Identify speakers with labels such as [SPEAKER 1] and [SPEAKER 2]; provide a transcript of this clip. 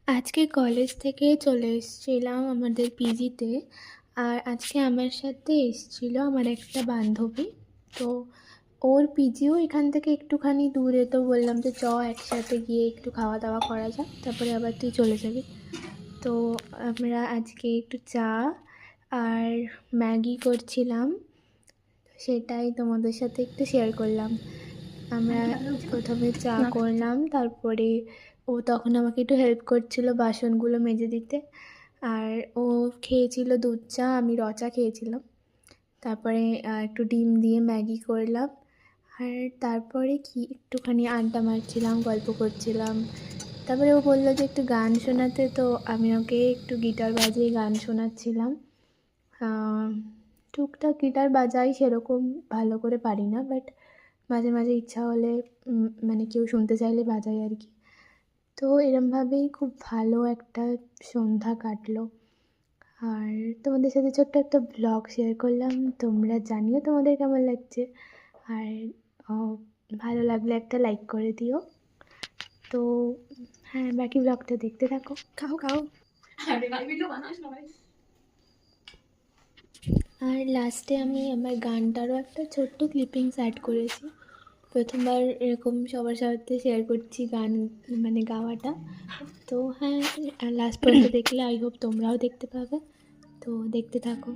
[SPEAKER 1] আজকে কলেজ থেকে চলে এসেছিলাম আমাদের পিজিতে। আর আজকে আমার সাথে এসেছিল আমার একটা বান্ধবী। তো ওর পিজিও এখান থেকে একটুখানি দূরে, তো বললাম যে একসাথে গিয়ে একটু খাওয়া দাওয়া করা যাক, তারপরে আবার তুই চলে যাবি। তো আমরা আজকে একটু চা আর ম্যাগি করছিলাম, সেটাই তোমাদের সাথে একটু শেয়ার করলাম। আমরা প্রথমে চা করলাম, তারপরে ও তখন আমাকে একটু হেল্প করছিল বাসনগুলো মেজে দিতে। আর ও খেয়েছিল দুধ চা, আমি র চা খেয়েছিলাম। তারপরে একটু ডিম দিয়ে ম্যাগি করলাম। আর তারপরে কি একটুখানি আড্ডা মারছিলাম, গল্প করছিলাম। তারপরে ও বললো যে একটু গান শোনাতে, তো আমি ওকে একটু গিটার বাজিয়ে গান শোনাচ্ছিলাম। টুকটাক গিটার বাজাই, সেরকম ভালো করে পারি না, বাট মাঝে মাঝে ইচ্ছা হলে মানে কেউ শুনতে চাইলে বাজাই আর কি। তো এরমভাবেই খুব ভালো একটা সন্ধ্যা কাটলো। আর তোমাদের সাথে ছোট্ট একটা ব্লগ শেয়ার করলাম, তোমরা জানিও তোমাদের কেমন লাগছে। আর ভালো লাগলে একটা লাইক করে দিও। তো হ্যাঁ, বাকি ব্লগটা দেখতে থাকো। খাও খাও। আর লাস্টে আমি আমার গানটারও একটা ছোট্ট ক্লিপিংস অ্যাড করেছি। প্রথমবার এরকম সবার সাথে শেয়ার করছি গান, মানে গাওয়াটা। তো হ্যাঁ, লাস্ট পর্যন্ত দেখলে আই হোপ তোমরাও দেখতে পাবে। তো দেখতে থাকো।